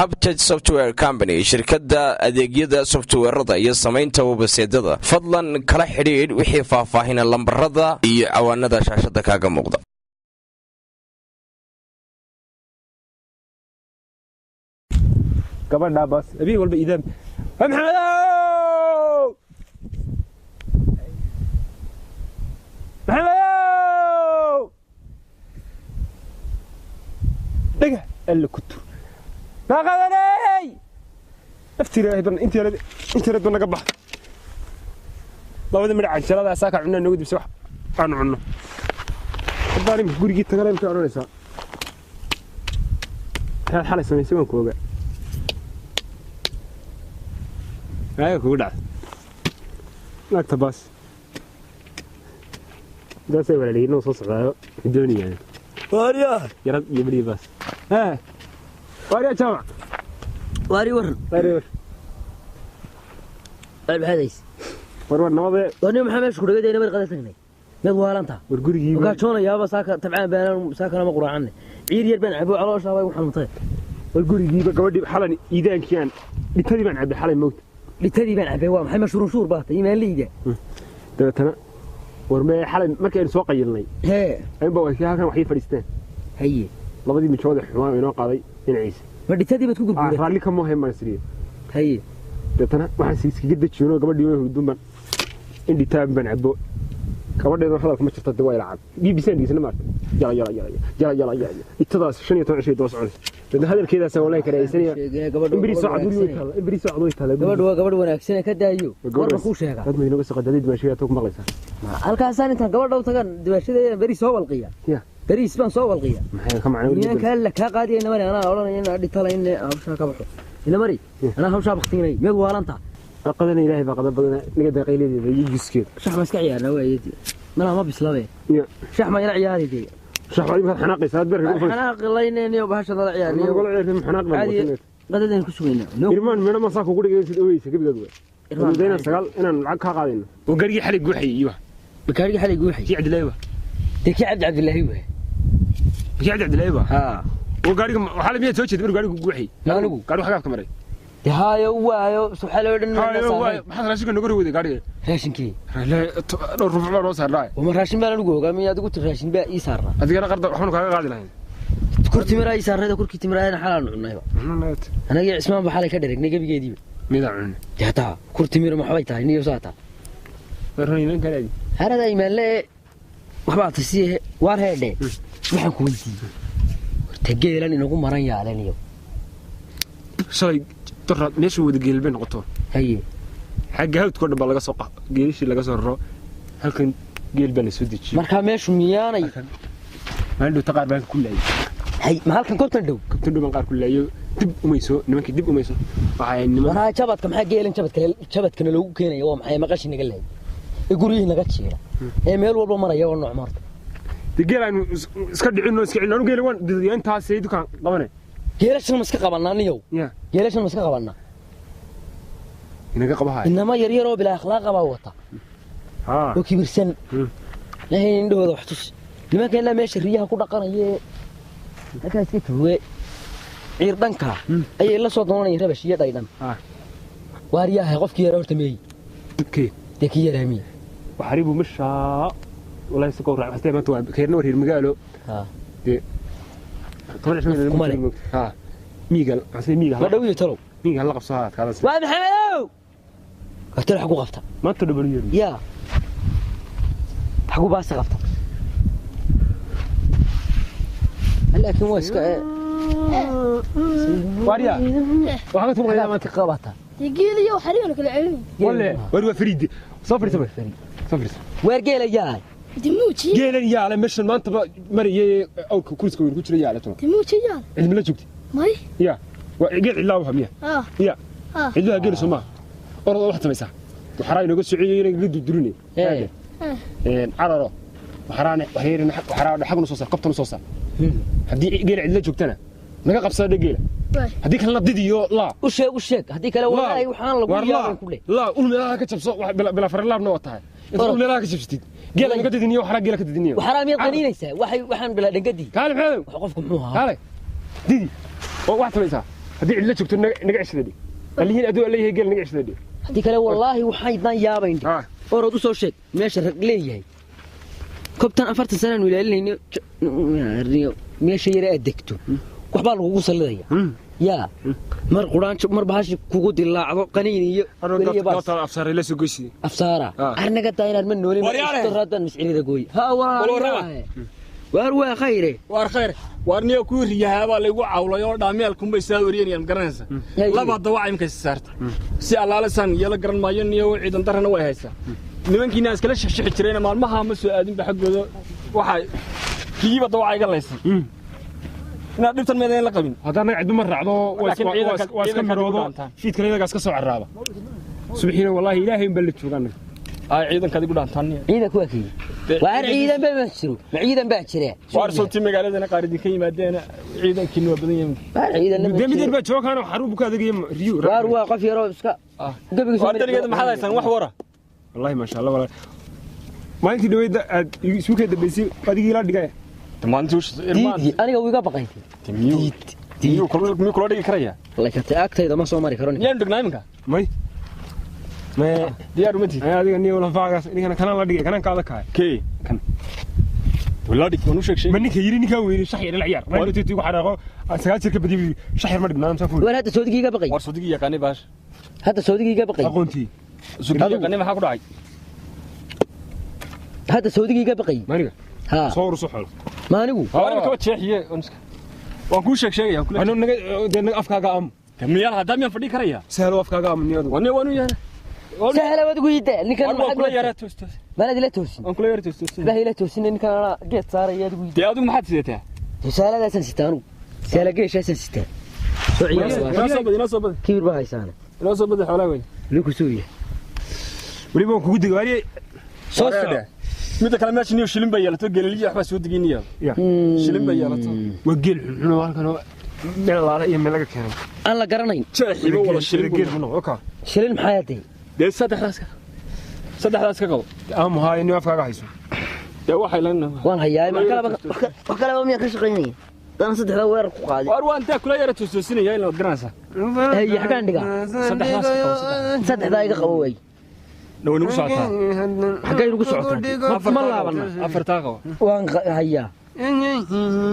Hubtech Software Company shirkadda adeegyada software-rada iyo samaynta website-yada fadlan kala xiriir wixii faahfaahin lambarada iyo cawaanada shaashada kaaga muuqda. gabadha bas abi walba idam maxamed دقة اللي كتر ما قدرني افتري هيبن انت رد بنا قبح لابد من عجلة ساكا عنا نود بسوح عنا الضاري مش قولي جيت تقرأ مكان رئيسا هذا حالة سمين سوين كوبا هاي كودا لا تباس ده سوي ولا لي نص صغير الدنيا يعني واريا يا رب يبري بس ها واريا جماعة واري ور البحديس ور نوضي وني محمد شكو دغدينا مر قدتني مد والانتا ورغريغي وكاجونا يابا ساكا تبعان بان ساكا ما قراعن عير ير بان عبو علوشا way waxan ورغريغي gabadhi xalan iidaankiyan dhitadii baan cabay xalay mood dhitadii baan cabay waa maxay mashruur baatay iimaan liiga dabeetana warmay xalay markay soo qayilnay ayba way halkan waxay fadhiisteen haye labadii mijood xumaan inoo qaaday dhinaciisa ma dhitadii baad ku gurguray raalli kama hay maasriye haye dabeetana waxaan iskaga dajiyay gabadhii way hurdumban in dhitaab baan cabo gabadheedu hadalka ma jirto dawaa ilaa BBC dhigisna maartay yala itadaas 15 shay doos cunay dad hadalkeedaas walaa karaysanaya imbiri saacad way taala gabadh wanaagsan ka daayo warba ku sheega dad meeyno soo qadadid ma sheegay toog maqlaysa halkaasaan inta gabadh u tagan dibashada bari soo walqiya bari isbaan soo walqiya maxay ka macnaa in kala ka qaadiyay naman ana oranay in dhitala in absha ka baxo ila mari ana hawsha baqtinay mid waalanta qadana ilaahay ba qadab badan niga daqiiladeeda iyo jiskeed shax ma iska ciyaarna waayidi ma bislaabe shax ma ila ciyaaridi shax wali ma xanaaqaysa aad barka xanaaq laynayniyo bahasha la ciyaarniyo wala ciyaartin xanaaq ma qadadan ku sugayna irmaan meena ma saako ku dhigay sida ooyeysa gabiga way deena sagaal inaan lacag ka qaadino oo garigi xali guuxay iyo garigi xali guuxay ci Cabdilaahi tiki Cabdilaahi way ci Cabdilaahi ha oo gariga waxa la miyaa soo jeeday gariga guuxay anigu gariga xagaaf ka maray هاي وايو سبحان الله ودن هاي ما راشين نغور ويدي غاري راشينكي لا دور ربع لو سارناي وما راشين بان لو غامي ادغو راشين با اي سارنا ادغنا قرد waxaan kaaga qaadi lahayn kurti miraa i saarnaa kurti timiraayna xalaan cunayba anaga ismaan baxalay ka dhareegnay gabigeedii mida cun jata kurti miraa ma xabay tahay niyo saata waraynan kaleey harada iimaanle waxba taasiye war heede waxaan ku weydiiyay horta geelan inagu maran yaalaniyo shay torad meesha wada geelbeen noqoto haye xagga hawdka dhab laga soo qax geelishi laga soo raro halkan geel baan soo dejiyo marka meeshu miyaanay ma indu taqaar baan ku leeyay hay ma halkan kontan dhow baan qaar ku leeyo dib umayso nimankii dib umayso waxay niman waxa jabadka maxaa geelan jabadkana loogu keenayo waa maxay maqashi naga leeyay guriga naga jiira meel walba maraya oo nooc marta geelan iska dhicino iska cilano geelan waan diyaantaas ay dukaan qabanay geelashan ma iska qabanaa niyow geelashan ma iska qabanaa inaga qabahay inama yar oo bila akhlaaq qaba wata oo kibirsan lahayn indhooda wax tus nimanka la meesha riyaha ku dhaqanayee halkaas ka tuwe ciir dhanka ay la soo doonayeen rabash iyo dhaydan waariyaha qofkii yar horta meey dadkii yaraami waxaribu masha wallahi soo raac xastay maanta waa kheerna wareer magaalo ها ميغال عسى ميغال ما دوي ترو ميغال لا قبصها كذا waa maxamedow qofta xaqu qabta ma tadabariyo ya xaqu baas qabta laakiin waa iska wariya waxa ku qeeyay ma qabata يجيلي وحرينا كل علمي ولا وروا فريد صفر weer geelayaa دموتي geelan yaala meeshan maanta mariyay aw kurska weyn ku jiray yaala tan دموتي يا ilmi la joogtay ماي ya waa geel ilaa waxa miya ya ilaa geel soma orada wax tamaysa waxara inaga sociyay inaga dudurinay cararo waxaraana waxyeerina waxaraana xaqna soo saar qabtana soo saar hadii geel cidla joogtana naga qabsada geela hadii kala didiyo la u sheeg hadii kale wallahi waxaan lagu yaabay kulay la ulmeelaha ka jabso bila farlaabna watahay inta ulmeelaha ka jabsatid geela naga didiniyo waxara geela ka didiniyo waxaraamiyad qaniinaysa waxaan bila dhangadi kaale maxay qofku muxuu ahaa kaale didi oo wax tamaysa هذه علا شفتوا نقع شددي اللي هي ادو اللي هي قال نقع شددي هذيك لا والله وحيدان يابين orod u soo sheeg meesha rag leeyahay kobtan 40 sano uu ilaalinayno meesha yare adegto waxba lagu salidaya yaa mar quraan mar baashi kugu dilaacdo qaniin iyo dadka afsaare la soo goysay afsaara arnaga taayna ma noolin radan misciirida gooy ha war waa khayre warniyo ku riyaha lagu cawlayo dhaameel kunbay saa wariyeen garanaysa laba dawaa imka saarta si allaalasan yala garan maayo niyo ciidan darana way haysaa nimankiina iskala shixi jireen maalmaha ma soo aadin ba xaqooda waxa kiiba dawaa iga leeysan ina dhibtan meedan la qabin hadana cid ma raacdo waa iska maroodo fiid kale iyaga iska soo caraaba subxiina wallahi ilaahay in bal joogan ay ciidanka digu dhaantaan ciidan ku akii waar ciidan baa jiro ciidan baa jira waar soo magaaladana qaaridin ka yimaadeen ciidankii waa badan yihiin ciidan midba baa joogaan xaruub ka adeegay riyo waar waa qof yaro iska gabiga soo darigeeda maxaa haysan wax wara wallahi ma sha Allah wallahi maalintii dhaweyd aad isu ka dambeysay adigii la dhigay tamaantuush irmaan aniga wiiga baqaytay tiyo kula dhigi karaya wallahi ka taagtayda ma soo mari karo yaan dhignaa iminka may diyaar umati adiga niyo la faaqas inagana kana la dhigay kana kaada kaay kee kan wala dhig wanu sheeg maninka yiri ninka weeyay shaxir la ciyaar ma intii ku xaraaqo sagaajir ka badiyay shaxir ma dhignaa inta fuul war hada soodigiiga baqay war soodigiiga yaqaani baash hada soodigiiga baqay aqoonti soodigiiga yaqaani maxaa ku dhacay hada soodigiiga baqay maniga ha soo rusuxo maanigu war ma ka jeexiye waan ku sheegay anu naga afkaaga am kamiyal hada miyan fadhi karaya sahlo afkaaga am niyadu wanu yaana سهلة ودقيقة نكان ما يا توست بلد لا توسين أنكل يا توست لا هي لا توسين نكان أنا جيت صار يا دقيقة يا أدوم ما حد سيتها سهلة لا سنستانو سهلة جيش لا سنستان ناصب كبير بهاي سنة ناصب حلاوي لوكو سوريا ولي ما كود قاري صوص متى كلام شنو شلين بيالته قال لي أحبس ودقيني شلين بيالته وقيل إنه كانوا من الله يا ملك كانوا أنا قرنين شاحي والله شلين قيل منه أوكا شلين بحياتي ده صدق راسك قال أهم هاي إنه أفكار عايزه يا واحد لنا وانا هيا ما كلا بمية كشقيني أنا صدق هذا وير قاعد وأروان تأكل يا توستيني يا إلى دراسة هي حكى عندك صدق راسك صدق ذا يقوي لو نقصعتها حكى نقصعتها ما الله بنا أفرتاقه وان هيا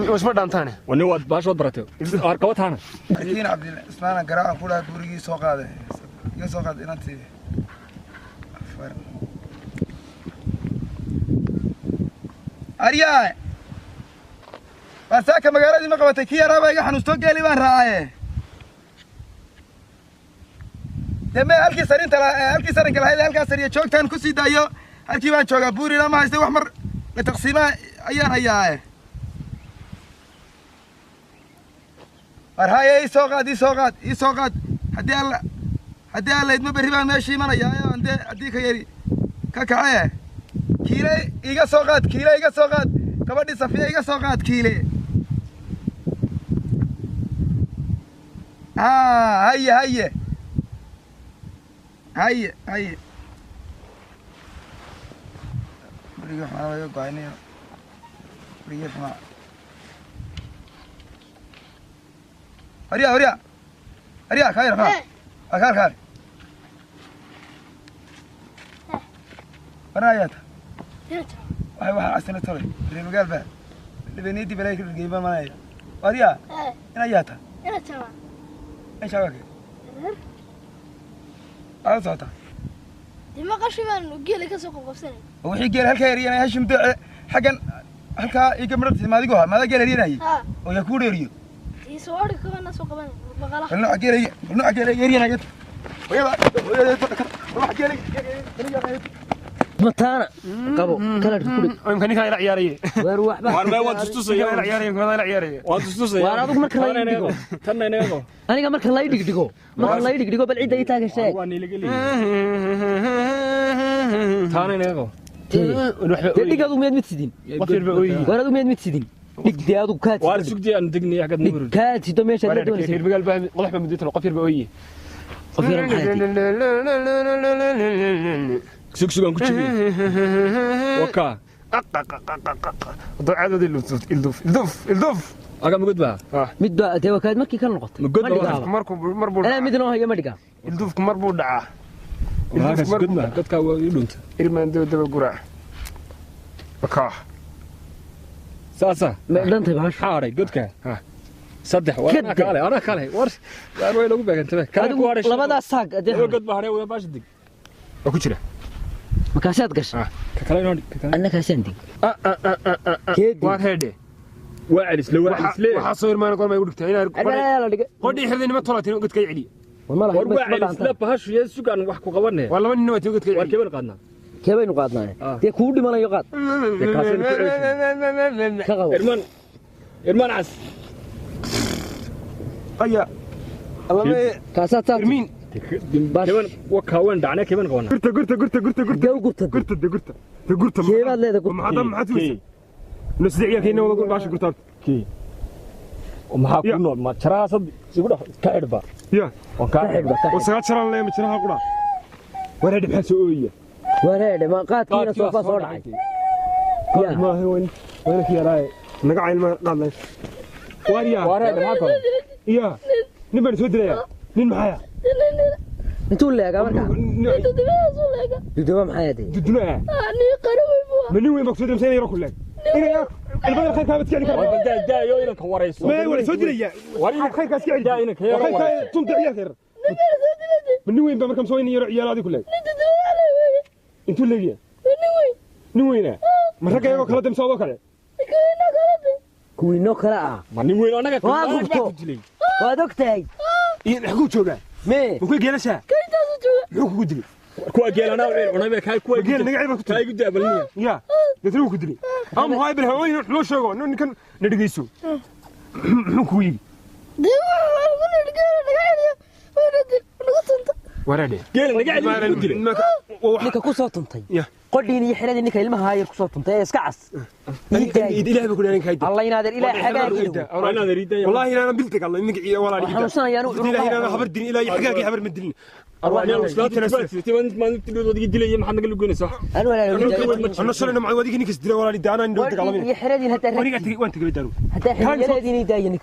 وش بدأ أنتاني ونواد باش ودرته أركوت هنا لكن عبد الإسلام قراءة كلها بوري سوق هذا يسوق هذا أنت أريا بساك مقالة ما قبتك كي رابع يحنو ستوك اللي ما رأيه دم هالكي سرين تلا هالكي سرين كلا هذا هالكي سرين شوك تان كسي دايو هالكي ما شوك بوري لا ما يستوي أحمر لتقسيمه أيار هيا أرهاي سوقات هدي الله يدم بريبان ماشي منا يا هدي كيري كعية كيلة إيجا سوقات كبدي صفية إيجا سوقات كيلة هيا بريح ما يقع عيني بريح ما أريا خير أنا واحد عسنة ترى اللي مقال به اللي بنيتي بلاك الجيبان ما نايا أريا أنا جاتا إيش هاك أنا صوتا ما قش من وجيل كسوق قفسني هو حي جيل هالكيري أنا هشم ده حاجة هالكا يكمل ما دقوها ما دقيل هرينا هي ويكون هريو يسوار كمان سوق بنا بقاله قلنا عجيل هرينا جت ويلا عجيل متانا قبو كلا تقول يمكن كان عياري وروح بقى وأنا ما تستوسي عياري يمكن عياري وتستوسي وأنا أقول مركل لا يدقو تنا نيجو أنا مركل لا يدقو مركل لا يدقو بالعيد يتاج الشيء واني لقلي تنا نيجو تدق هذا ميت متسدين وأنا هذا ميت متسدين دق هذا كات وأنا سكتي أنا دقني حق نمر كات يدوم يشهد دون كثير بقال به واضح بمدته القفير بقويه قفير سكسو عن كتشبي وكا ضع عدد الدف aga mugud baa mid baa dee wakaad markii ka noqotay mugud marbu ana mid noo hayo ma dhigaa ilduufku marbu dhacaa mugud baa dadka waa ii dhunta ilmaan daba guraa baka saasa ma dhantay baash xaaray godka saddex waa ana kale war yaan way lagu beegantay kala ku haray labada saag adee god baa haray wada baash dig oo ku jira markaasaad gashay ka kale noodi annaka sandi waa heede waa alisle waxa soo irmaan goor ma igu dhigtay inaa la dhigay qodhi xirnimo tolatin godka cili والله war waa alisle bahash iyo sugan wax ku qabanay waa laba nin wato godka war kebel qaadna kebaynu qaadnaa dee ku dhimanayo qaad irman as aya allama kaasaad taad irmin keben wakawan dhacna keben qawana gurta keebaad leedahay maxaad weysay nasdiiya keenna wada baash gurtaad maxaa ku nool ma jaraasad igu dhax ka xidhba ya ka xidhba wasaga jaran leey ma jiraha qura wareed maxaa soo ooyay wareed ma qaadkiina soo dhacay ya ma hayn wala kiyaray naga cilma qadlay wareed maxaa kale ya nin baan soo dilaya nin maxaya intuu leegaa markaa duduba maxay ahayd duduna ani qaraway mani weyn baqsoo damsay yaro kulay ina البدر خير كانت كيعني كرر دا يو إنك وريس ما ولا سودري يا خير كاس كيعني دا إنك يا خير تنطع يا خير من وين بمركم سوين يا هذه كلها انتوا اللي من وين ما رجع يا كلا تمسوا كلا كوينو كلا من وين أنا كنت وادوكتي يحكوا شوكا مي ممكن جلسة يحكوا دلي كوا جيل أنا بكاي كوا جيل نقعد بكتير كاي قد قبلني يا يتروح كدلي أم هاي بالهواء لو شغل إنه كان ندقيسو كوي ورادي جيل نقعد كدلي نك كوسو تنتي قديني يحرد نك ilmaha yar kusoo tuntay iska cas ilaahay baa ku dheeran kayda Allah inaadir ilaahay xagaagiido wallahi inaan biltag Allah ninka wala ilaahay inaan habar din ilaahay xagaagi habar madilin أنا وصلت ما نتلو ودي دليل ما حد قال له صح أنا ولا أنا صرنا مع ودي نكس دليل ولا دانا ندور تقلمين يحردين حتى وانت قبل دارو حتى يحردين يداينك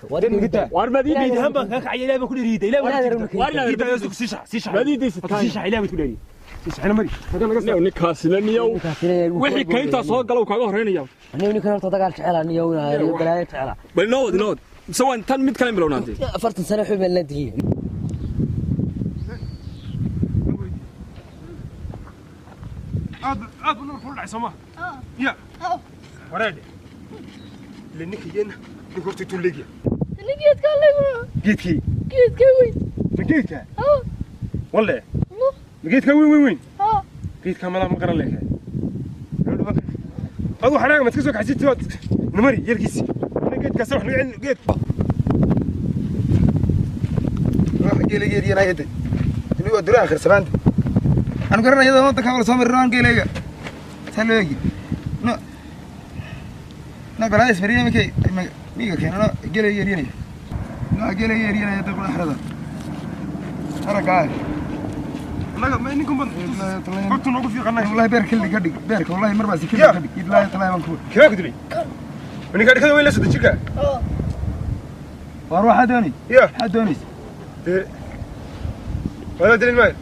وارما دي بيد هم بك عيلا بكل ريد لا ولا ريد يزك سيشع ما دي سيشع عيلا بتقول لي سيشع أنا مري هذا نقص لا نكاسلني يو وحي كينتا سو قالوا كاغا هرينيا أنا وني كنت دغال جعلان يو بلاي جعلا بل نود سواء تن مid kale bilownaantay afartan sano xubin la digay عاد نور فول عصمة يا ورادي لأنك جينا نقول تتولجي نجيت كلمة جيتكي جيت كوي جيتك ولا جيتك وين جيتك ما لا مقرن لك أبو حراق ما تكسوك حسيت نمري يركيسي أنا جيت كسر إحنا جيت جيلي أنا يدي اللي هو درا آخر سبعة أنا قررنا يدا ما تكمل سامر ران جيلي سلوكي نا بلا اسمريه مكي ميغا كينا جيلي يريني لا جيلي يريني يدا كل حردا أنا قاعد لا ما إنكم قلت نوقف في قناة والله بيرك اللي قدي بيرك والله مرة زي كذا قدي لا يطلع منكم كيف قدري من قاعد كذا وين لسه تشيكا واروح حدوني يا حدوني ولا دليل ماي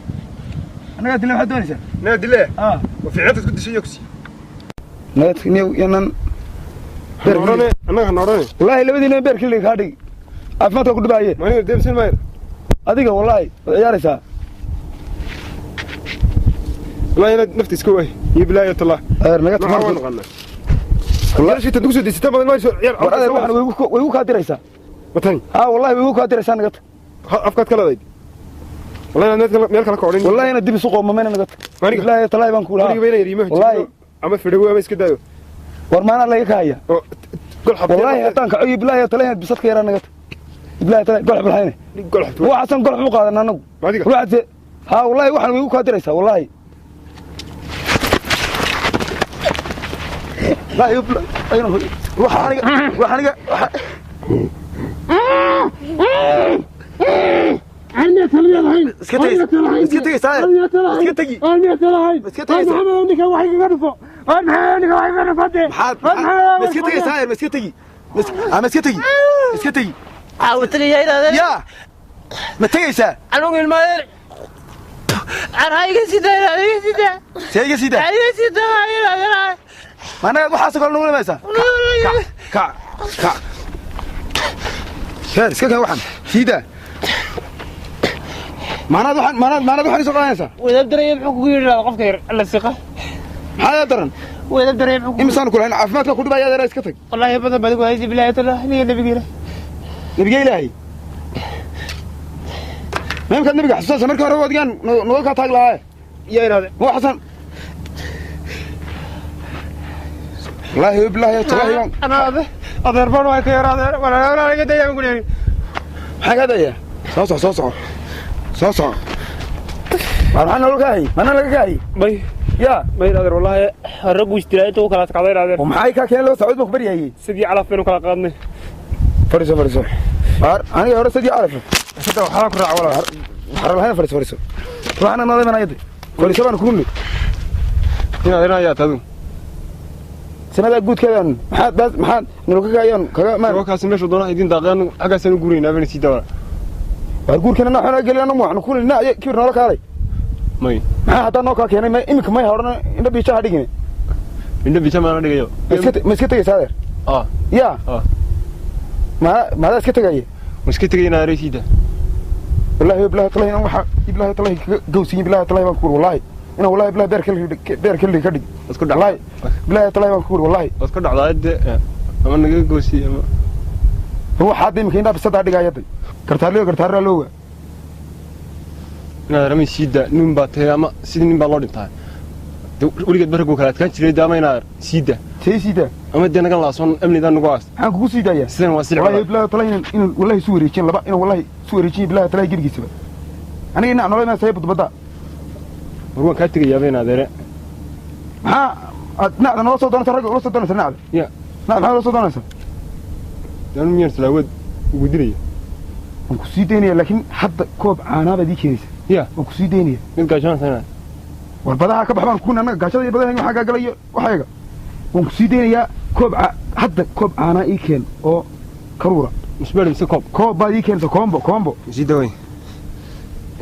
أنا قاعد دليل حدوني سا أنا دليل وفي عادة قد شيء يكسي نات نيو ينن بيرك أنا هنوراني والله اللي بدي بيرك اللي قدي أفمت أقول بعيه ما نقدر دمسين ماي أديك والله يا ريسا والله أنا نفتي سكوي يبلاية الله نقط مرة غنى والله شيء تدوس دي ستة ما يصير يا واحد ويوك هادي رئيسا وتاني والله ويوك هادي رئيسا نقط أفكار كلا ذي والله أنا مالك لك عورين والله أنا دبي سوق ما نقط لا يطلع بنقولها والله عم في دواء بس كده ورمانا الله يكايا والله أتانك عيب لا يطلع بسط كيرا نقط لا يطلع قلب الحين قلب هو عشان قلب مقعد أنا نقول واحد والله واحد ويوك هادي رئيسا والله لا يبلا أينه روح حنيقة أنا ترى الحين اسكتي ساير اسكتي محمد عندك واحد يقرفه محمد عندك واحد يقرفه مسكتي ساير مسكتي ama iska tagi عاوتني هنا يا ما تجيسا عنو المال أنا هاي سيدا سيجي سيدا ما أنا أقول حاسك ولا ولا مسا كع هذا سكك واحد سيدا ما أنا أقول حاسك ولا مسا وإذا بدري يبحث غير قف غير الله الثقة هذا درن وإذا بدري يبحث إنسان كله هنا عفماتك كل بيا درا سكتك والله يبغى بدك هذه بلاية الله هي النبي قيله نبي إلهي ما يمكن نبي حساس مركب رواد كان نوقع تاجلا يا هذا هو حسن الله بالله الله أنا هذا أربعة واحد يا هذا ولا كده يا مقولين حاجة ده يا صوص أنا لقاي أنا لقاي باي يا ما يقدر والله الرجل اشتريته وكانت قضية هذا ومحايك كان لو سعود مخبري هي سيدي على فين وكلا قادني فرسو أنا هو سيدي عارف حتى وحرك رع ولا حرر هنا فرسو روحنا ناظر من أيدي فرسو أنا كله هنا يا تدو سنة جود كذا محاد نروح كيان كذا ما هو كاسم شو دونا يدين داغان حاجة سنو قرينا بين سيدا أقول كنا نحن قال لنا مو نقول لنا كيف نروح عليه ماي ما حتى نوكا كنا ما إمك ما يهرنا إنه بيشة هديكني إنه بيشة ما أنا دقيقة مسكت يسافر يا ما هذا مسكت جاي مسكت جاي ناري سيدا والله بلا طلعي أنا وح بلا طلعي جوسي بلا طلعي بنقول والله أنا والله بلا دير كل كدي أذكر والله بلا طلعي بنقول والله أذكر على قد أما نجي جوسي هو حد يمكن ده بس ده دقيقة كرتار له أنا رمي سيدا نوم باتها أما سيدا نوم بالورد تاعي ولقيت برجو كلات كان شري دامي نار سيدا سيدا أما دينا كان لاصون أمني ده نقاس عنكو سيدا يا سيدا واسيل والله بلا طلعي إنه والله سوري كين لبا إنه والله سوري كين بلا طلعي جرجي سبب أنا هنا أنا ما سايب بدا هو كاتك يا بينا ده ها نعم أنا وصلت أنا ترى وصلت أنا سنعد يا نعم هذا وصلت أنا سن لأنه مين سلاود ودري عنكو سيديني لكن حتى كوب أنا بدي كيس يا عنكو سيديني نبقى شان سنة والبداها كبحبان كنا أنا قاشة بداها حاجة قليل وحاجة عنكو سيديني يا كوب حتى كوب أنا إيكين أو كرورة مش بارم سكوب كوب بعد إيكين كومبو سيدا وين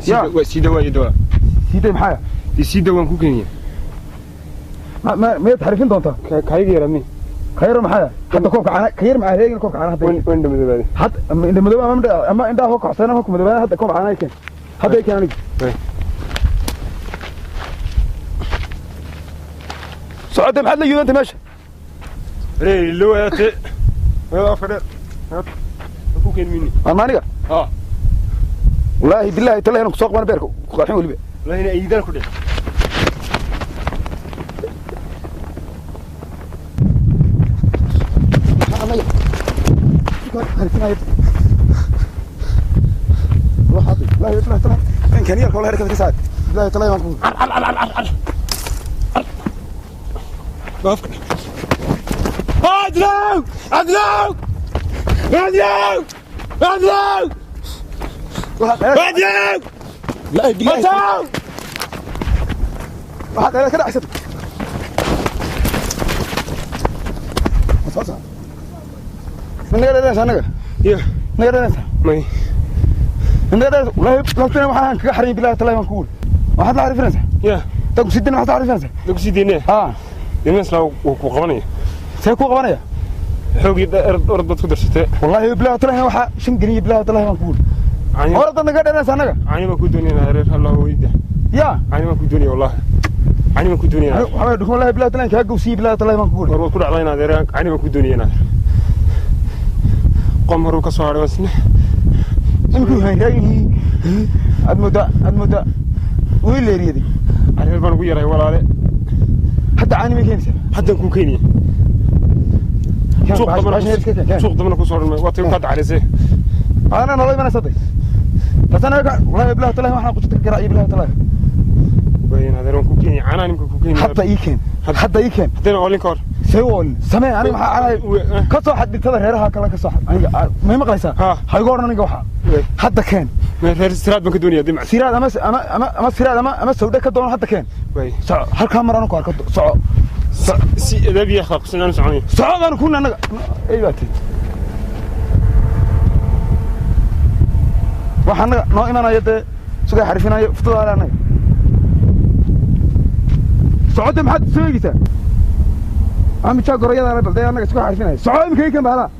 سيدا محايا سيدا وين كوكينيا ما تعرفين دونتا كايجي يا رمي خير محايا حتى كوب أنا خير معاه هيك كوب أنا حتى وين ده مدبادي حتى ده مدبا أما إنده هو كحسنا هو مدبا حتى كوب أنا إيكين حتى إيكين أنا سعد محل يو أنت ماشي ري لو يا تي هذا فرد كوكين مني أمانية والله بالله تلا هنا سوق وانا بيركو قاحين ولي لا هنا ايدان كده لا يطلع كان يركب ولا هركب كساد لا يطلع يمكن وافق عدلو عدلو عدلو عدلو عدلو لا بالله واحد انا كده احسن صح من غير ده سنه يا من غير ده ماي من غير ده لا لا waxaan kaga xariin billaah talay waan ku wul waxaad la arifnaysa يا tagu sidin waxaad arifnaysa lagu sidine niman isla ku qabanaya say ku qabanaya xoogii orod bad ku darsatay wallahi billaah talay waxa 5 gani billaah talay waan ku wul orod naga dhanaysa anaga ani ma ku doonayna reer Allah weyda ya ani ma ku doonay wallahi ani ma ku doonayna waxa dhukum wallahi billaah talay ka gowsi billaah talay waan ku wul orod ku dhacdayna reer ani ma ku doonayna qomar ka soo hareysna إنكوا هاي المدة وين اللي يريدي؟ أنا البان ويا ولا عليه حتى عاني مكين حتى كوكيني سوق ضمن كسر وقت يقطع على زي أنا والله ما أنا صدق بس أنا والله بلا طلع ما إحنا قلت رأيي بلا طلع وين هذا كوكيني أنا نمك كوكيني حتى إيكن حتى أنا أولين كار سوون سمع أنا كسر حد تظهر هيرها كلا كسر أنا ما مقلسة هيقول أنا جوحة حتى كان ما سيراد بنك الدنيا دمع سيراد أما سيراد أما سوداء كدون حتى كان صع هل كاميرا أنا كار صع ده بيخلق سنان سعوني صع أنا كنا أنا أيوة waxaan noo imanaya dee sugaa xarfinayo futudaale annaga socodda maxaad soo eegaysaa amijaa gorayadaana balday annaga sugaa xarfinayo soco imika ikan bahalaa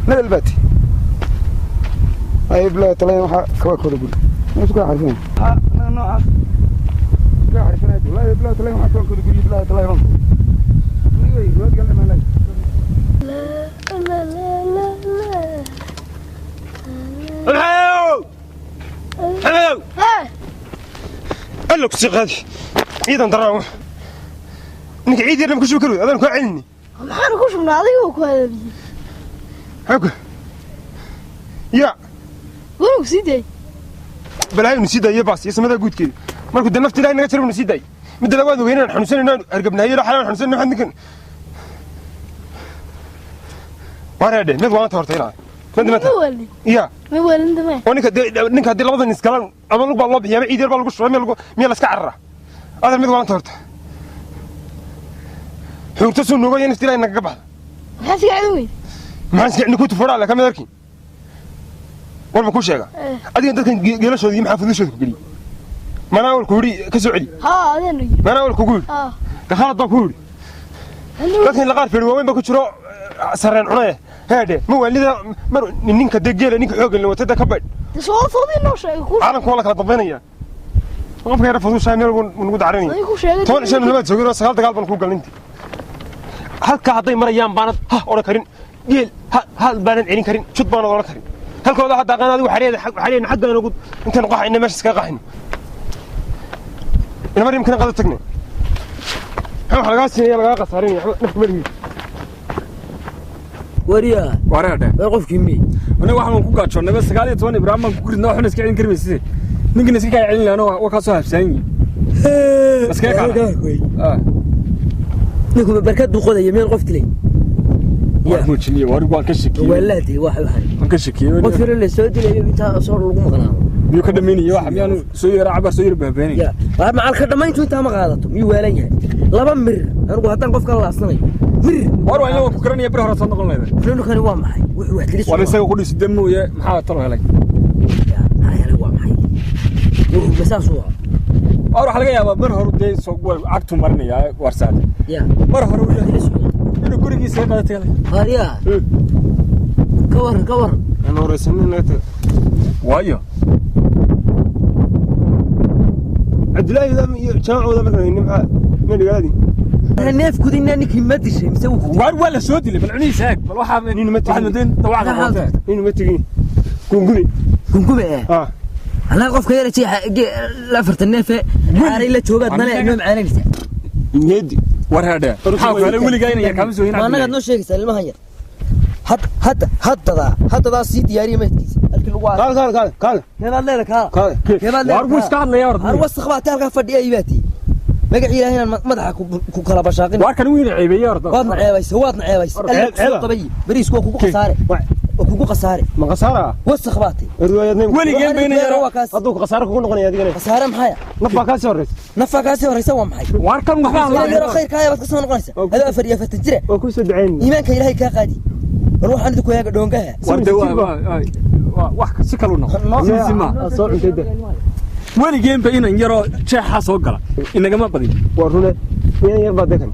nadal baati ay bilaa talay waxaa kaba kooda guri sugaa xarfinayo annaga noocaas sugaa xarfinayo wallahi bilaa talay waxaa kaba kooda guri bilaa talay baan gurigay rood gal imaanay hello قال لك سيقادي عيدا دراوة انك عيد يرنم كشو كروي هذا نكون علني maxaan ku shubnaa adiga ku hadabiye حكو يا wuu sidee بلاي نسيدا يا باس يسمى ذا قود كذي ما كنت نفتي لا نقترب نسيدا مد لواد وين نحن سننا ارقبنا هي حنا نحن سننا عندك وارد مد وانت هرتينا مد يا ما ولد ما ونك هدي لبض نسكلان اما لو بالله بيا عيد يربا لو شوي ميل اسك عرره هذا مد وانت هرت حورت سو نوغا ينفتي لا انك قبح maxaa si cadawey ما اسك انك كنت فورا لك ما دركي والله كل شيء ادي dadkan geelashooda maxaa fududshooda gali mana wal ku yiri ka soo celi ha adeenu mana wal ku yiri ha khalad ku yiri dadkan la qaar fiirweyn ba ku jiro sareen cunay heede ma walida mar ninka degeela ninka xoog leh watada ka bad soo soodii noo sheeg ku caalamku wala kala dambeynaya qofka yar fududshaya meel ugu dacranay ku sheegay toon shan nabad joogiro sagaal dagaal ban ku galinti halka haday marayaan baanad ha oran karin geel hal baanan celin karin jud baanad oran karin halkooda hadda qaan adigu xariin xaggan ugu inta qaxayna meesha iska qaxin ina marim kana qada tagnay waxa laga siinay laga qasaarin nafku marigi wariya qofkii mi aniga waxaan ku gaajoonay 19 ibraahim aan ku guridnaa waxaan iska celin karmaysid ninkan iska ka celin laano waa ka soo habsaanyi iska ka ninku barkad du qoday meel qof tilay waa muujinay waa ka shakiyay walaadi waxa ka shakiyay qof yar la soo dilay inta soo lagu maqnaa biyo ka dhameeyay waxa miyaan soo yara cabar soo yara baabaanay waa macal ka dhamayntu inta ma qaadato mi weelan yahay laba mir anigu hadan qofka la asnayo mir war waa inuu ku karanaya bir hore soo noqon leeyahay filimku kani waa maxay wuxuu wax dilis wala isaga ku dhis damooye maxaa talo helay waa maxay wuxuu basaas waa waxa laga yaabaa mar hore day soo agtu marinaya warsaad ya mar hore uu dilis inuu gurigiisa qaadatay hariya kawar ana waraysanay naga waayo Abdullahi dam iyo jaamacada markaa nimca ma dhigaadi neef gudina ninkii ma dishay mise war wala soo dilay bal cunii saag bal waxa ma madin dawacda ma tagin gungube ana qofka yar la fartan neef xaaray la joogaad mana inoo macaanaysa needi war hada waxa kale waliga inay ka soo hinaa anaga noo sheegaysa ilmahan yar hadda si diyaariye meedkiisa halkii lagu kaal meelaad leedahay war buu iska hadlaya war wasakh baa halka fadhiya ibaati magac ilaahayna madaxa ku kala bashaaqin war kan wiil ceebeeyay ordo waad naceebaysa tabay bariis kugu qasaare ma qasaara wasakh baati riwaayadna waligeen baynayaro haduu qasaara kugu noqonaya adigana qasaare maxay nafa ka soo horeysa waa maxay war kan waxa la khayrka ayaa ka soo noqonaysa hada afariya fatajira oo ku soo duceyn iimaanka ilaahay ka qaadi war waxaan idinku yaaga dhoongaha warda wax si kale u noqon sima soo cunteeda waligeen ba inaan yaro jeexa soo gala inaga ma badin waa rune yar badekan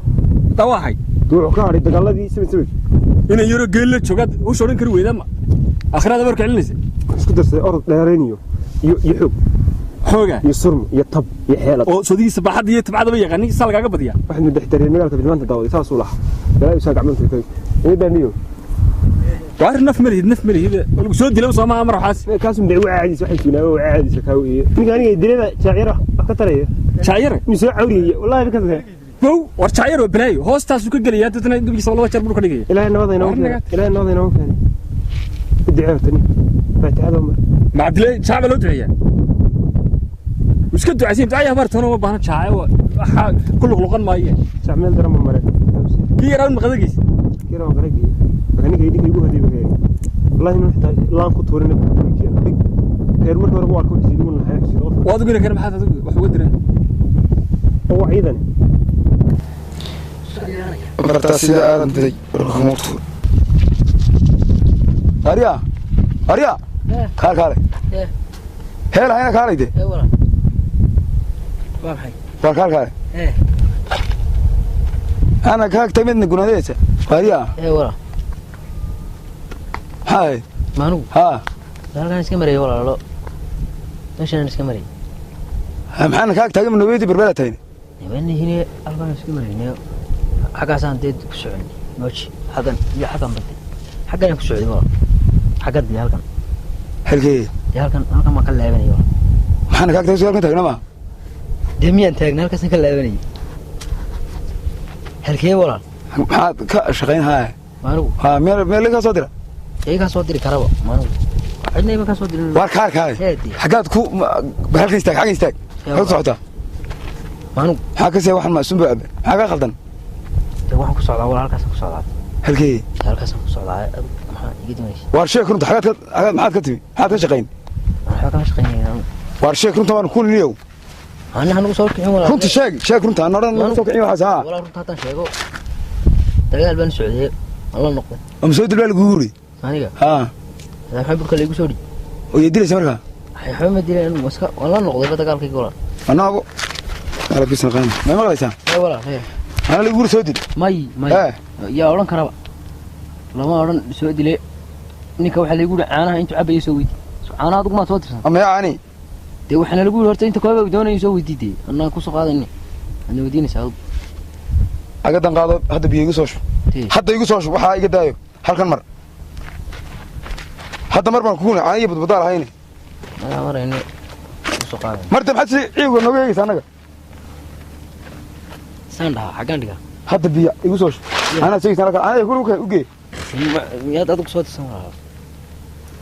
tawahay duu ka haray dagaaladii sabab inaan yaro geela joogad u shoran kari weydama akhirada marka celinaysa isku darsay orod dheerayniyo iyo xooga iyo surm iyo tab iyo xeelad oo sodiisa baxad iyo tabcada ba yaqaan ninka salgaaga badiya wax mid dhextareen magaalka bidmaanta daawada saas u lahaa ilaa isaga gacmanta tay eedaniyo war naf malihid lagu soo dilay soo ma amar waxaas kaas mid caadis waxay fiinaa oo caadis ka weeye ninka aniga dilada shaacira ka taraya shaacira mi soo cawriye wallahi ka tahay bow war shaacir oo bilay hoostaas uu ka galaya dadna gabiisa laba jeer buu ka dhigay ilaahay nabadayna oo keen duceetani faatihada ma dilay shacab loo duceeyaa iska ducaysiin ducaya martana ma baahna shacay waxa kullu luqan maaye shacmeel daran mare kiiraan maqadagiis kiiraan qaragii aniga idin igu hadii bagay wallahi inuu xitaa laan ku tuurin keer markii hore waa ku xisiin uu nahay waad ugu keenay maxaad wax ugu diray oo ciidan marta sida aadan diday ruuxmuutu hariya أريا كار كاري هلا هنا كاري دي والله كار كاري أنا كاك تمني قلنا ليش أريا والله هاي مانو ها كان اسكمري والله لا ماشي انا اسكمري أنا كاك تمني نويتي بربلتين يبني هنا البان اسكمري هنا حاجة سانتيد كسعني ماشي حقن يا حقن بدي حقن كسعني والله حقد دي هلكن هلكي هلكن ما كان لعبني والله أنا كاك تمني تاجنا ما دميان تاجنا هلكن كان لعبني هلكي والله هاد كشغين هاي مانو ها ميل كصدر ايه كصدر كربا مانو عندنا ما كصدر واركار هاي حاجات كو بهالكي استاك حاجة استاك هل صعدة مانو حاجة سوى واحد ما سنبع حاجة خلطن waxaan ku socdaa walaalkaas ku socdaa halkii halkaas ku socdaa maxaa iga dimaysaa war sheek runta xagaad maxaad ka timi maxaad ka shaqayn waxa ka shaqaynayaan war sheek runta waan ku niyow anagu soo kicin walaal runta sheek runta aan oran soo kicin waxa saa walaal runta hadan sheego dagaal baan socday alla noqday am soo dilbal guuri aniga ha waxa burka leegu soo dhig oo yeedilaysa markaa waxa ma dileen waska wala noqday dagaalkii walaal anaago ala bisna qaan ma maqlaysaa ay walaal أنا اللي يقول سودي ماي يا أوران كربا لما أوران سودي ليه نيكا واحد يقول أنا أنت عبي يسوي أنا أضق ما توتر أما يعني ده وإحنا نقول هرت أنت كوابا بدون يسوي دي أنا كوسو قاعد إني أنا وديني سعود أقدر قاعد هذا بيجي سوش حتى يجي سوش وحا يجي دايو هل كان مر حتى مر بنكون عايب بدار هيني أنا مرة إني كوسو قاعد مرت بحسي عيب النوبي سانك ساندها حقان دقا حتى بيا يجي سوش أنا شيء سانك أنا يقول أوكي يا أضق صوت السماء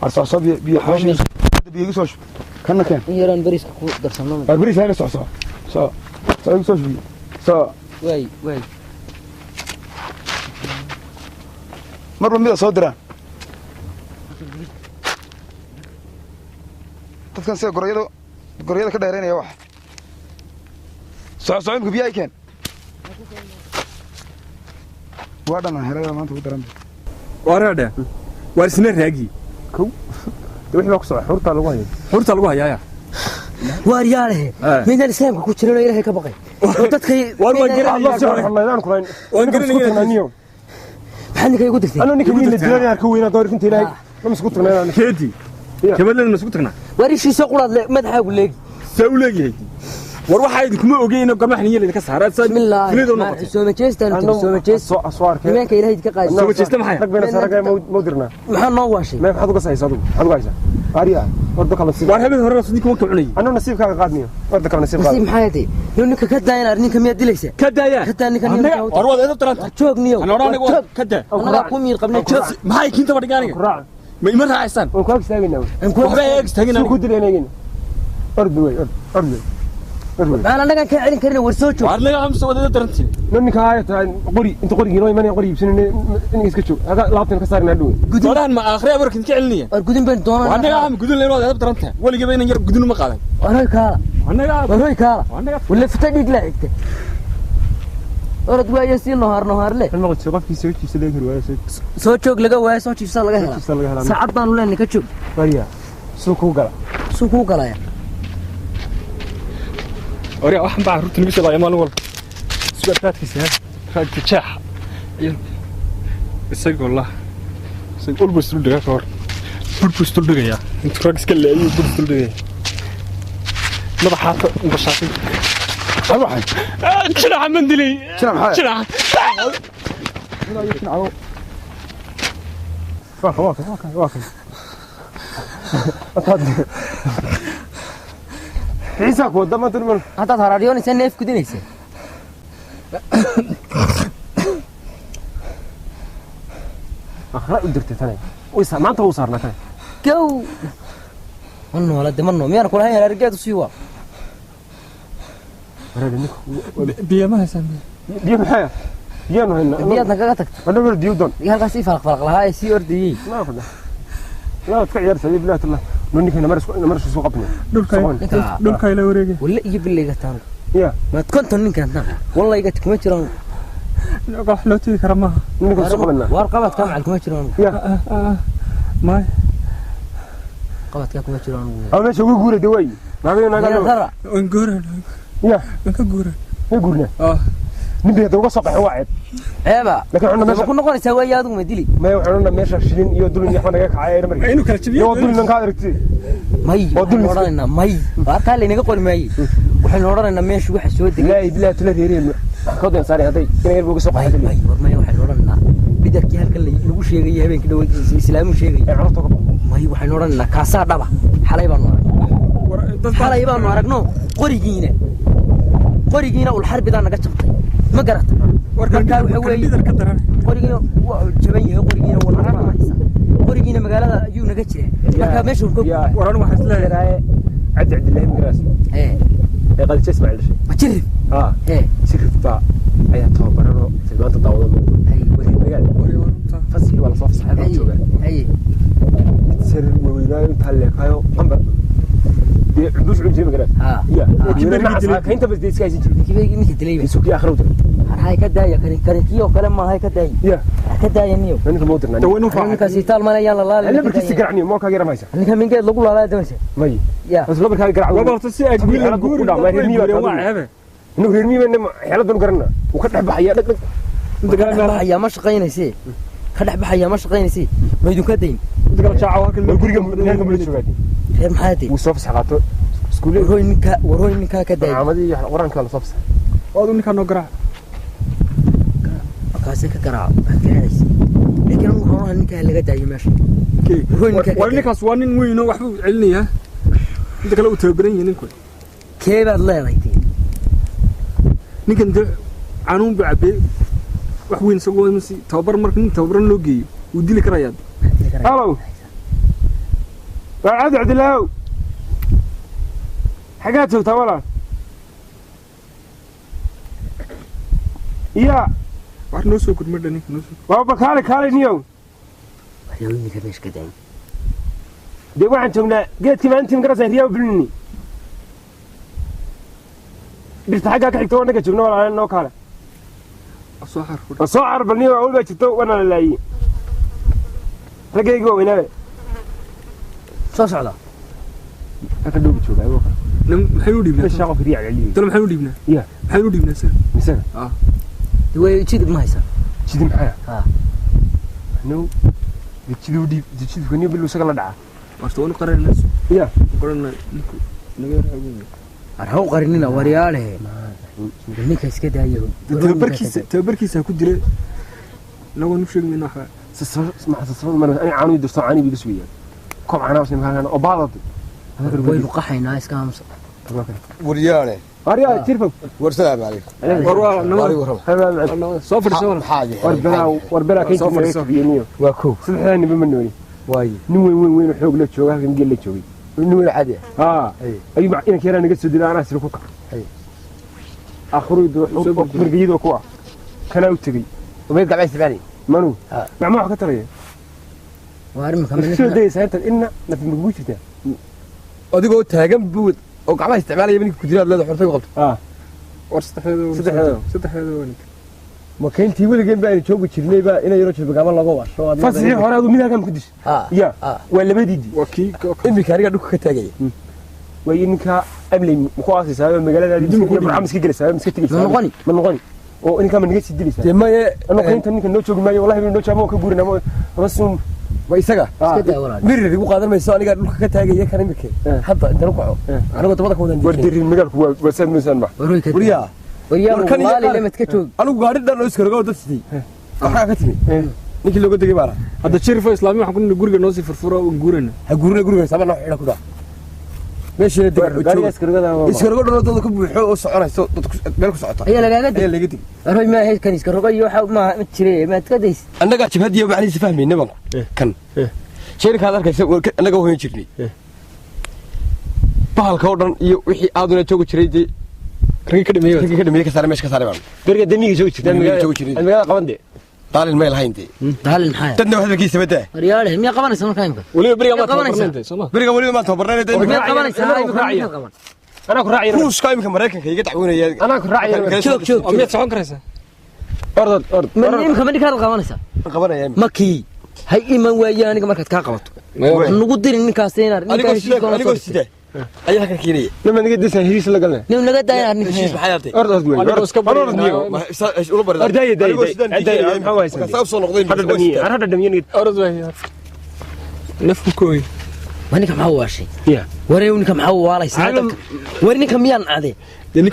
أرسل صبي بيا حاشي حتى بيجي سوش كنا كان يران بريس كو درسنا بريس هنا صح يجي سوش بيا واي مرة ميدا صدرا تذكر سير قريدو كده يرين يا واحد صعب بيا كان وادنا هلا ما انت ودرن وراده وارسنا راغي كو وحي بقى صح حورتا لو هيا وارياله من الاسلام ku jirano ilaahay ka baqay dadkay war ma garan Allah subhanahu wa ta'ala kulan waan garanayay maxaan ninkay ugu dirtay anu ninkay wiil diyaar ka weynaa doorfinta ilaahay ma isku tagnaa keedi kabadan ma isku tagnaa warishi soo qulaad madaxaagu leegi soo leeyahay war waxa idin kuma ogeeyna gamaxni yeelin ka saaray fiido noqotay soo ma jeestan aswaarka nimanka ilaahay ka qaadi soo jeesta maxay rag been saraga ma dirna maxaa noo waashay ma waxaad uga saysaa waxaad uga haysaa ariya warda kala si war habeen hore rasuulkii kuma kacunay anu nasiibkaaga qaadniyo warda kala nasiib qaad nasiib maxay tahay ninka ka daayana arninka miyaad dilaysaa ka daaya war wada eedo taranta joogniyo ana oranay ka daa anaga ku miir qabnay joog maxay kiinta badhigaaniga ma ima raacaysan oo ku agstaagnaa waxba eegstaagnaa ku dileynayeen ordu أنا نقول كأني كريم ورسوتشو. أرني هم سووا ده ترنتي. نمك هاي قري أنت قري جنوي ماني قري بسنة إني إسكتشو هذا لابتن كسر نادوي. قدران ما آخر أمرك إنك علنية. قدرين بين دونا. وأنا هم قدرين ليرو ده ترنتها. ولا جبين ينجر قدرين ما قالن. أنا كلا. أنا كلا. ولا فتني لا إكت. أرد ويا يسير نهار ليه. أنا قلت شغف في سويت يسلك رواية سوتشوك لقى ويا سوتش يفصل لقى. ساعدنا ولا نكتشو. بريا. سوكو قلا يعني. أوري واحد بعد روت نبيش الله يمال والله سبتات في سهل خد تشاح بس والله سيقول بس تقول دقيقة بس تقول دقيقة أنت راجس كله أيه بس تقول دقيقة ما بحاط مبشرين أروح شنو مندلي شنو واقف عيسى كود ما ترمن هذا راديو نسين نيف كده نسين أخرى قدرت ثاني ويسا ما أنت وصارنا ثاني جو منو ولا دمنو مين كل هاي رجعت سيوا بيا ما هسمي بيا محيا بيا نهنا بيا نكاتك أنا بقول ديودون يا هالكاسي فرق لها سي أردي ما أخذ لا تكير سيد بالله الله نونك هنا مرش سوق ابني دول كاي لا وريغي ولا يجيب لي قتان يا ما كنت نين كان والله يقتك ما جيران لا حلوتي كرمها نونك سوق بنا وارقبت كم على ما جيران يا ما qabadka kuma jiraan ama meesha ugu guuray daway naagay tara waan guuran ya waan ka guuran ma guurna nin baa uga soo qaxay waacid eeba laakiin waxaan meesha ku noqonaysaa way aad uma dili ma waxaan meesha shilin iyo dulin iyo naga kacay markii inuu kala jabiyo iyo dulin ka aragtay may oranayna may waata la inaga qormay waxaan oranaynaa meesha waxa soo degay ilaa tula reereen kodan saari haday inay uga soo qaxay may waxaan oranaynaa bidarkii halka lagu sheegay habeenkii dhaw islaamu sheegay carruurta ka may waxaan oranaynaa kaasa dhaba xalay baan aragno qorigiina ul xarbida naga jabtay ma garata marka waxa weeye qorigiina waa jaban yahay qorigiina magaalada ayuu naga jiraa marka meesha uu waran waxa isleeyahay cabdillahi magaraas qad ismaciil majirib sirifta ayaa tababarano sidoo daawado fasli wala soo fasaxay jooga sir weynaa inta leekayo qamba دي عدوش عجيب كده يا انت بس دي سكايسي كيف انت تلي سوق يا اخر هاي كدايه كان كيو كلام ما هاي كدايه يا كدايه نيو انك موتنا تو انو فاهم كاسيتال ما يلا لا انا بدك تسقعني ما كاغير مايسا انك من قال لو لا دمس مي يا بس لو بدك قرع والله تسي اقول لك غور ما رمي واعبه انه رمي من حيلدن قرنا وكدخ بحيا دق انت قرنا بحيا ما شقينيسي كدخ بحيا ما شقينيسي ما يدو كدين انت قال شاعه هاك الغريغه من جوغادي خير محادي وصوف سحقاته وروينك كداي عمدي وران كان صفص oo ninka noo garaa kaasay ka garaa gaarays laakiin uu horo ninka laga daayo meesha warninkaas waa nin weyn oo waxba celinaya inta kale uu tababaran yahay ninku keebaad leedahay ninkan canuun bacbe wax weyn sagoo imsi tababar marka nin tababaran loo geeyo uu dili karayaa halo waa cabdillahi حاجات سوتها ولا يا واحد نوسو كنت مدني نوسو بابا كالي نيو يومي كمش كداي دي واحد تمنا قلت كيف انت مقرص رياو بلني بس حاجه حكيتو انك جبنا ولا انه كاله الصحر بلني اول ما جبتو وانا لاي رجيغو وينه soo socda aka dhow joogaa maxay u dhiibnaa shaqo firiic celiyo tan maxay u dhiibnaa ya maxay u dhiibnaa san misan way jidib ma haysa jidib maxaa no jidib dhiib jidib kani bil usaga la dhaca warta uu qaranayna ya qaranayna ninku naga raagay arhaw qarinina wariyaale ninka iska daayo tabarkiisa ku jira lagu nu sheegayna waxa sasma ma ay caanu dirto caani bi gaswiya كم عنا وسني مكان أباضت وين وقحنا إيش كام وريانة وريا تيرفك ورسلام عليك وروا نمر صفر حاجة وربلا كيف في يمينه واكو سبحانه بمنوري واي وين حوق له شوقه كان قال له شوقي نوي عادي أي مع إنك أنا قلت سدنا أنا سلكوك آخر يدو مرقيد وكوا كان أوتبي وبيرجع بعيد ثاني منو مع كتريه وارم كمان شو ده ساعتها إننا نفهم بوجهته أديكوا تهاجم بود أو قاعد استعمال يبني كتير لا حرفيا غلط ورستحيل وين ما كان تقول لي بقى نشوف تشيلني بقى إنا يروح بقى الله جوا فصحيح هذا مين هكذا كدش يا ولا بدي وكي إني كاريجا دوك كتاجي وإنك قبل مخاص سبب مجال دي محمد كجلس سبب مسكت من غني وإنك من جيت تدري سبب ما أنا كنت إنك نوتشوج ما والله من نوتشا ما كبرنا ما بس ويسقى مرر وقادر ما يسأل قال لك كتاجي كان يمكن حتى أنت ركعه أنا قلت بدك ودن وردي المجال هو بس مسمى وريا والله لما تكتب أنا قاعد ده نسكر قاعد تسدي أحرق تسدي نيجي لو قلت جبارة هذا الشريف الإسلامي وحكون نقول نوزي فرفورة ونقولنا هقولنا سامع نحن كذا ماشي ندق يسكر قاعد ده كم حق صعرة بالك صعطة هي لقيت هي لقيت الرجل ما هي كان يسكر قاعد يوحى ما تشري ما تقديس أنا قاعد شبه دي معني سفهمي نبغى كان شركة هذا كيس أنا قاعد هون شرني بحال كودن يوحي أذن تجو شريدي كريك كده كسر مش كسر بان برجع دنيا جوج المجال قبندي طال الميل هاينتي طال الحياة تدنا واحد كيس بده ريال هم يقبلون يسمون كايمك وليه برجع ما تبرنت برجع ما تبرنا أنا كراعي روس كايمك مريكا كي يقطعون أنا كراعي شوف أمية سعون كريسة أرض من يمكن من كان القوانصة قبنا يا مكي هاي إيمان ويانك ما كنت كاقبته nagu dirin ninkaas inaan anigoo sida ayaa ka keenay لما نجد دسنا هيس لا قلنا nin naga daaya ninka heshiis maxay yaabtay أرض وين أرض نيو ula barida أرداي محاوي ka saab soo noqday هذا دمية هذا دمية orod way nafku kooy ma ninka maxaa waashay يا waree ninka maxaa waalaysaa dadka war ninka miyaan ade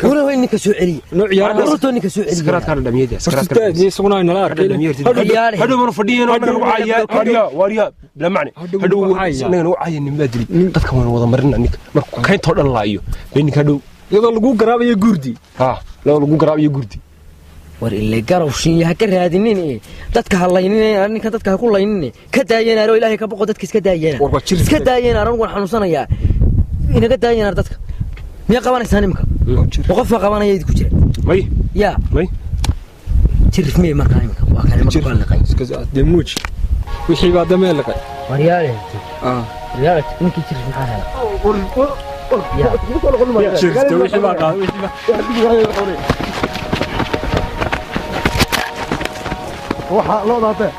waree way ninka soo celiya noo ciyaar warto ninka soo celiya سكرات هذا دمية سكرات horta isaguna ay nala arkay هذا مرة فدينا واريا واريا لا معني هذا أنا وعي إني ما أدري تذكر وأنا وضع مرنا إنك كاين تقول الله أيوه بينك هذا iyadoo lagu garaabayo gurdi ها لو لو قراب يقولتي war ilaa garowshin ha ka raadinin dadka halaynin ninka dadka ha ku laynin ka daayeen aro ilaahay ka boqo dadka iska daayeen iska daayeen aro waan xanuunsanaya inaga daayeen dadka miya qabanaysaa nimka qof qabanaya idinku jira ماي ya ماي jirif miya markaa nimka waa kale ma qabanaqay iska demuj wixii baa dameel laqay waryaale waryaale ninkii jirif maxaa hela jirta wixii baa qaad wixii baa waxa loo daatay